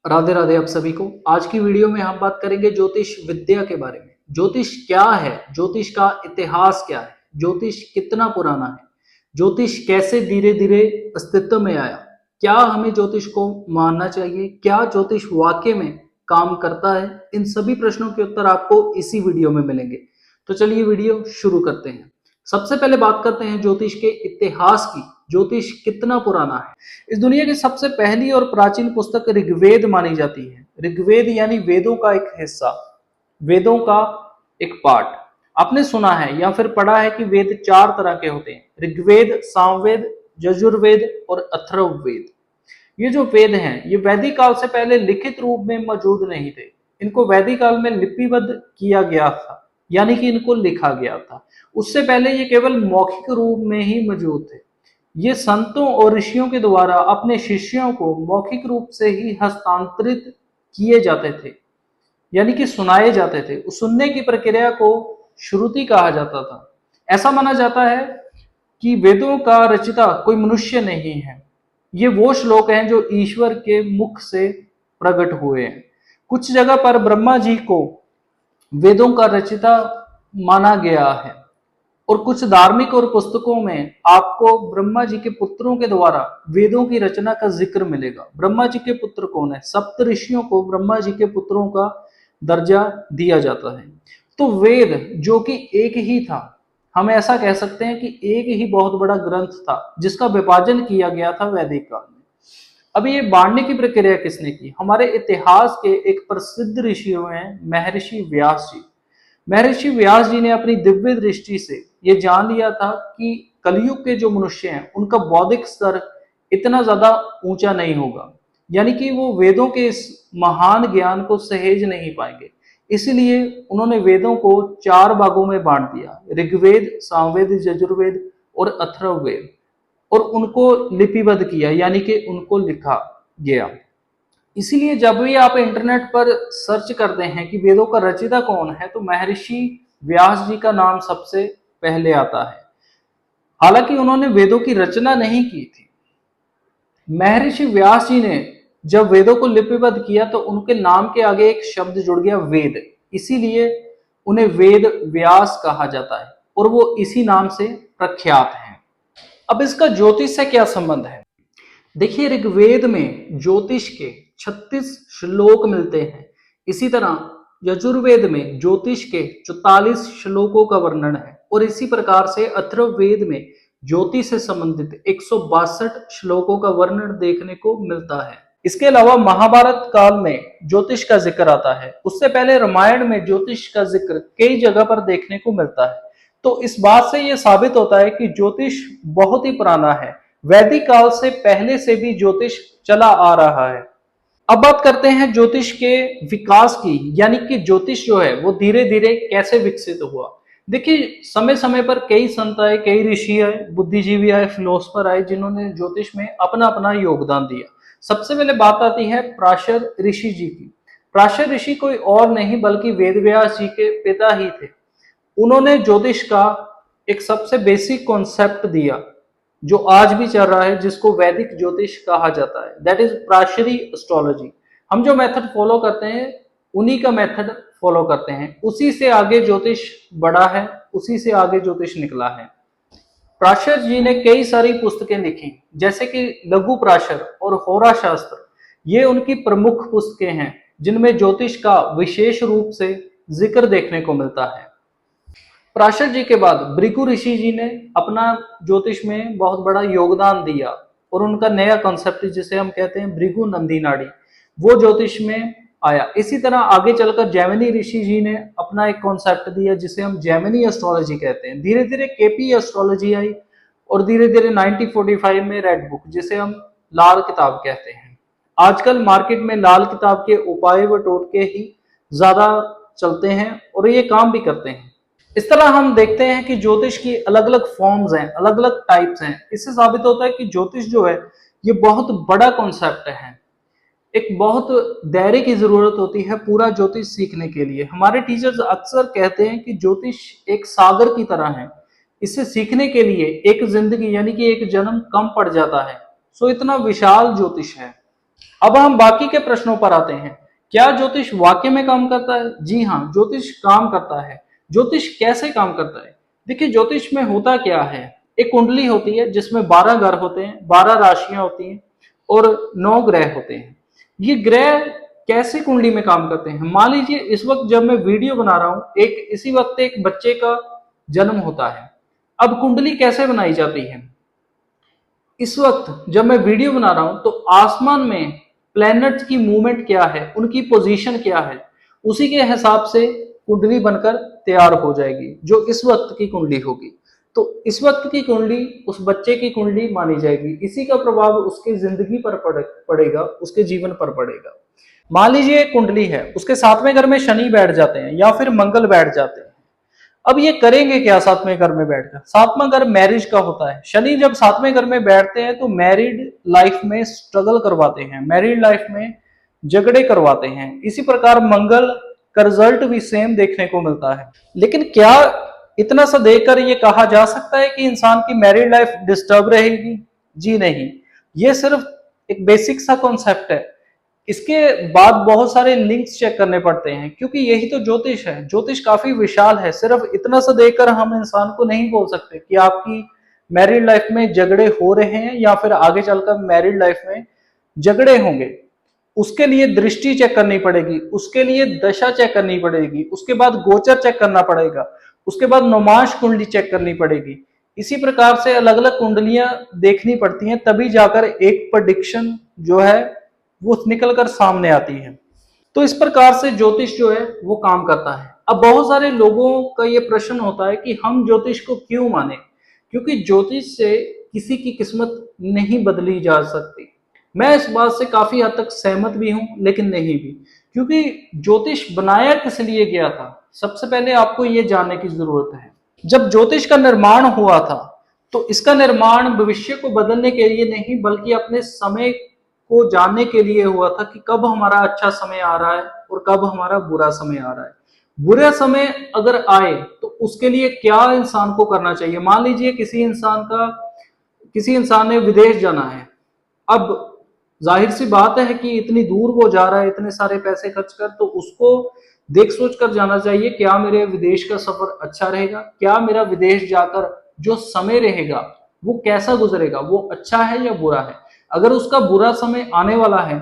राधे राधे आप सभी को। आज की वीडियो में हम बात करेंगे ज्योतिष विद्या के बारे में। ज्योतिष क्या है, ज्योतिष का इतिहास क्या है, ज्योतिष कितना पुराना है, ज्योतिष कैसे धीरे धीरे अस्तित्व में आया, क्या हमें ज्योतिष को मानना चाहिए, क्या ज्योतिष वाकई में काम करता है। इन सभी प्रश्नों के उत्तर आपको इसी वीडियो में मिलेंगे। तो चलिए वीडियो शुरू करते हैं। सबसे पहले बात करते हैं ज्योतिष के इतिहास की। ज्योतिष कितना पुराना है। इस दुनिया की सबसे पहली और प्राचीन पुस्तक ऋग्वेद मानी जाती है। ऋग्वेद यानी वेदों का एक हिस्सा, वेदों का एक पार्ट। आपने सुना है या फिर पढ़ा है कि वेद चार तरह के होते हैं: ऋग्वेद, सामवेद, यजुर्वेद और अथर्ववेद। ये जो वेद हैं ये वैदिक काल से पहले लिखित रूप में मौजूद नहीं थे। इनको वैदिक काल में लिपिबद्ध किया गया था, यानी कि इनको लिखा गया था। उससे पहले ये केवल मौखिक रूप में ही मौजूद थे। ये संतों और ऋषियों के द्वारा अपने शिष्यों को मौखिक रूप से ही हस्तांतरित किए जाते थे, यानी कि सुनाए जाते थे। उस सुनने की प्रक्रिया को श्रुति कहा जाता था। ऐसा माना जाता है कि वेदों का रचिता कोई मनुष्य नहीं है, ये वो श्लोक हैं जो ईश्वर के मुख से प्रकट हुए हैं। कुछ जगह पर ब्रह्मा जी को वेदों का रचिता माना गया है और कुछ धार्मिक और पुस्तकों में आपको ब्रह्मा जी के पुत्रों के द्वारा वेदों की रचना का जिक्र मिलेगा। ब्रह्मा जी के पुत्र कौन है? सप्त ऋषियों को ब्रह्मा जी के पुत्रों का दर्जा दिया जाता है। तो वेद जो कि एक ही था, हम ऐसा कह सकते हैं कि एक ही बहुत बड़ा ग्रंथ था जिसका विभाजन किया गया था वैदिक काल में। अब ये बांटने की प्रक्रिया किसने की? हमारे इतिहास के एक प्रसिद्ध ऋषि हैं महर्षि व्यास जी। महर्षि व्यास जी ने अपनी दिव्य दृष्टि से ये जान लिया था कि कलयुग के जो मनुष्य हैं उनका बौद्धिक स्तर इतना ज्यादा ऊंचा नहीं होगा, यानी कि वो वेदों के इस महान ज्ञान को सहेज नहीं पाएंगे। इसलिए उन्होंने वेदों को चार भागों में बांट दिया: ऋग्वेद, सामवेद, यजुर्वेद और अथर्ववेद, और उनको लिपिबद्ध किया, यानी कि उनको लिखा गया। इसीलिए जब भी आप इंटरनेट पर सर्च करते हैं कि वेदों का रचयिता कौन है तो महर्षि व्यास जी का नाम सबसे पहले आता है। हालांकि उन्होंने वेदों की रचना नहीं की थी। महर्षि व्यास जी ने जब वेदों को लिपिबद्ध किया तो उनके नाम के आगे एक शब्द जुड़ गया, वेद। इसीलिए उन्हें वेद व्यास कहा जाता है और वो इसी नाम से प्रख्यात हैं। अब इसका ज्योतिष से क्या संबंध है? देखिए, ऋग्वेद में ज्योतिष के 36 श्लोक मिलते हैं। इसी तरह यजुर्वेद में ज्योतिष के 44 श्लोकों का वर्णन है और इसी प्रकार से अथर्ववेद में ज्योतिष से संबंधित 162 श्लोकों का वर्णन देखने को मिलता है। इसके अलावा महाभारत काल में ज्योतिष का जिक्र आता है। उससे पहले रामायण में ज्योतिष का जिक्र कई जगह पर देखने को मिलता है। तो इस बात से यह साबित होता है कि ज्योतिष बहुत ही पुराना है। वैदिक काल से पहले से भी ज्योतिष चला आ रहा है। अब बात करते हैं ज्योतिष के विकास की, यानी कि ज्योतिष जो है वो धीरे धीरे कैसे विकसित हुआ। देखिए, समय समय पर कई संत आए, कई ऋषि आए, बुद्धिजीवी आए, फिलोसफर आए, जिन्होंने ज्योतिष में अपना अपना योगदान दिया। सबसे पहले बात आती है पराशर ऋषि जी की। पराशर ऋषि कोई और नहीं बल्कि वेदव्यास जी के पिता ही थे। उन्होंने ज्योतिष का एक सबसे बेसिक कॉन्सेप्ट दिया जो आज भी चल रहा है, जिसको वैदिक ज्योतिष कहा जाता है, दैट इज प्राशरी एस्ट्रोलॉजी। हम जो मेथड फॉलो करते हैं उन्हीं का मेथड फॉलो करते हैं, उसी से आगे ज्योतिष बढ़ा है, उसी से आगे ज्योतिष निकला है। पराशर जी ने कई सारी पुस्तकें लिखी, जैसे कि लघु पराशर और होरा शास्त्र। ये उनकी प्रमुख पुस्तकें हैं जिनमें ज्योतिष का विशेष रूप से जिक्र देखने को मिलता है। पराशर जी के बाद भृगु ऋषि जी ने अपना ज्योतिष में बहुत बड़ा योगदान दिया और उनका नया कॉन्सेप्ट जिसे हम कहते हैं भृगु नंदी नाड़ी, वो ज्योतिष में आया। इसी तरह आगे चलकर जैमिनी ऋषि जी ने अपना एक कॉन्सेप्ट दिया जिसे हम जैमिनी एस्ट्रोलॉजी कहते हैं। धीरे धीरे केपी एस्ट्रोलॉजी आई और धीरे धीरे 1945 में रेड बुक, जिसे हम लाल किताब कहते हैं। आजकल मार्केट में लाल किताब के उपाय व टोटके ही ज्यादा चलते हैं और ये काम भी करते हैं। इस तरह हम देखते हैं कि ज्योतिष की अलग अलग फॉर्म्स हैं, अलग अलग टाइप्स हैं। इससे साबित होता है कि ज्योतिष जो है ये बहुत बड़ा कॉन्सेप्ट है। एक बहुत धैर्य की जरूरत होती है पूरा ज्योतिष सीखने के लिए। हमारे टीचर्स अक्सर कहते हैं कि ज्योतिष एक सागर की तरह है, इसे सीखने के लिए एक जिंदगी यानी कि एक जन्म कम पड़ जाता है। सो इतना विशाल ज्योतिष है। अब हम बाकी के प्रश्नों पर आते हैं। क्या ज्योतिष वाकई में काम करता है? जी हाँ, ज्योतिष काम करता है। ज्योतिष कैसे काम करता है? देखिए, ज्योतिष में होता क्या है, एक कुंडली होती है जिसमें 12 घर होते हैं, 12 राशियां होती हैं और 9 ग्रह होते हैं। ये ग्रह कैसे कुंडली में काम करते हैं? मान लीजिए इस वक्त जब मैं वीडियो बना रहा हूं, इसी वक्त एक बच्चे का जन्म होता है। अब कुंडली कैसे बनाई जाती है? इस वक्त जब मैं वीडियो बना रहा हूं तो आसमान में प्लैनेट्स की मूवमेंट क्या है, उनकी पोजीशन क्या है, उसी के हिसाब से कुंडली बनकर तैयार हो जाएगी, जो इस वक्त की कुंडली होगी। तो इस वक्त की कुंडली उस बच्चे की कुंडली मानी जाएगी। इसी का प्रभाव उसकी जिंदगी पर पड़ेगा, उसके जीवन पर पड़ेगा। मान लीजिए एक कुंडली है, उसके 7वें घर में शनि बैठ जाते हैं या फिर मंगल बैठ जाते हैं। अब ये करेंगे क्या 7वें घर में बैठकर? 7वां घर मैरिज का होता है। शनि जब 7वें घर में बैठते हैं तो मैरिड लाइफ में स्ट्रगल करवाते हैं, मैरिड लाइफ में झगड़े करवाते हैं। इसी प्रकार मंगल का रिजल्ट भी सेम देखने को मिलता है। लेकिन क्या इतना सा देखकर ये कहा जा सकता है कि इंसान की मैरिड लाइफ डिस्टर्ब रहेगी? जी नहीं, ये सिर्फ एक बेसिक सा कॉन्सेप्ट है। इसके बाद बहुत सारे लिंक्स चेक करने पड़ते हैं, क्योंकि यही तो ज्योतिष है। ज्योतिष काफी विशाल है। सिर्फ इतना सा देखकर हम इंसान को नहीं बोल सकते कि आपकी मैरिड लाइफ में झगड़े हो रहे हैं या फिर आगे चलकर मैरिड लाइफ में झगड़े होंगे। उसके लिए दृष्टि चेक करनी पड़ेगी, उसके लिए दशा चेक करनी पड़ेगी, उसके बाद गोचर चेक करना पड़ेगा, उसके बाद नौमांश कुंडली चेक करनी पड़ेगी। इसी प्रकार से अलग अलग कुंडलियां देखनी पड़ती हैं, तभी जाकर एक प्रेडिक्शन जो है वो निकल कर सामने आती है। तो इस प्रकार से ज्योतिष जो है वो काम करता है। अब बहुत सारे लोगों का ये प्रश्न होता है कि हम ज्योतिष को क्यों माने? क्योंकि ज्योतिष से किसी की किस्मत नहीं बदली जा सकती। मैं इस बात से काफी हद तक सहमत भी हूं, लेकिन नहीं भी। क्योंकि ज्योतिष बनाया किस लिए गया था, सबसे पहले आपको ये जानने की जरूरत है। जब ज्योतिष का निर्माण हुआ था तो इसका निर्माण भविष्य को बदलने के लिए नहीं, बल्कि अपने समय को जानने के लिए हुआ था कि कब हमारा अच्छा समय आ रहा है और कब हमारा बुरा समय आ रहा है। बुरा समय अगर आए तो उसके लिए क्या इंसान को करना चाहिए? मान लीजिए किसी इंसान ने विदेश जाना है। अब जाहिर सी बात है कि इतनी दूर वो जा रहा है, इतने सारे पैसे खर्च कर, तो उसको देख सोच कर जाना चाहिए, क्या मेरे विदेश का सफर अच्छा रहेगा, क्या मेरा विदेश जाकर जो समय रहेगा वो कैसा गुजरेगा, वो अच्छा है या बुरा है। अगर उसका बुरा समय आने वाला है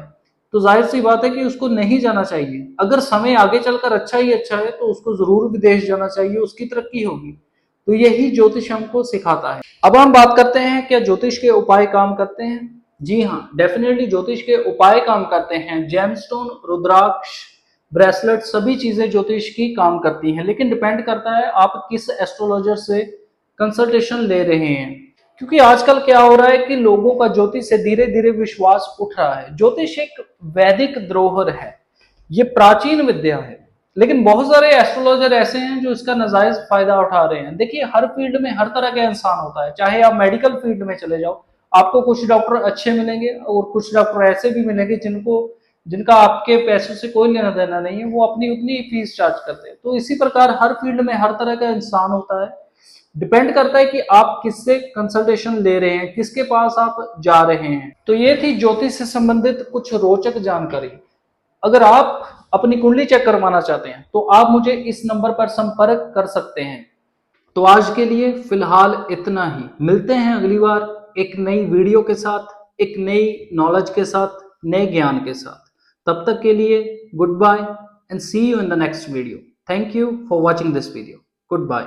तो जाहिर सी बात है कि उसको नहीं जाना चाहिए। अगर समय आगे चलकर अच्छा ही अच्छा है तो उसको जरूर विदेश जाना चाहिए, उसकी तरक्की होगी। तो यही ज्योतिष हमको सिखाता है। अब हम बात करते हैं, क्या ज्योतिष के उपाय काम करते हैं? जी हाँ, डेफिनेटली ज्योतिष के उपाय काम करते हैं। जेमस्टोन, रुद्राक्ष, ब्रेसलेट, सभी चीजें ज्योतिष की काम करती हैं, लेकिन डिपेंड करता है आप किस एस्ट्रोलॉजर से कंसल्टेशन ले रहे हैं। क्योंकि आजकल क्या हो रहा है कि लोगों का ज्योतिष से धीरे धीरे विश्वास उठ रहा है। ज्योतिष एक वैदिक धरोहर है, ये प्राचीन विद्या है, लेकिन बहुत सारे एस्ट्रोलॉजर ऐसे हैं जो इसका नाजायज फायदा उठा रहे हैं। देखिए, हर फील्ड में हर तरह का इंसान होता है। चाहे आप मेडिकल फील्ड में चले जाओ, आपको कुछ डॉक्टर अच्छे मिलेंगे और कुछ डॉक्टर ऐसे भी मिलेंगे जिनका आपके पैसों से कोई लेना देना नहीं है, वो अपनी उतनी फीस चार्ज करते हैं। तो इसी प्रकार हर फील्ड में हर तरह का इंसान होता है। डिपेंड करता है कि आप किससे कंसल्टेशन ले रहे हैं, किसके पास आप जा रहे हैं। तो ये थी ज्योतिष से संबंधित कुछ रोचक जानकारी। अगर आप अपनी कुंडली चेक करवाना चाहते हैं तो आप मुझे इस नंबर पर संपर्क कर सकते हैं। तो आज के लिए फिलहाल इतना ही। मिलते हैं अगली बार एक नई वीडियो के साथ, एक नई नॉलेज के साथ, नए ज्ञान के साथ। तब तक के लिए good bye and see you in the next video. Thank you for watching this video. Good bye.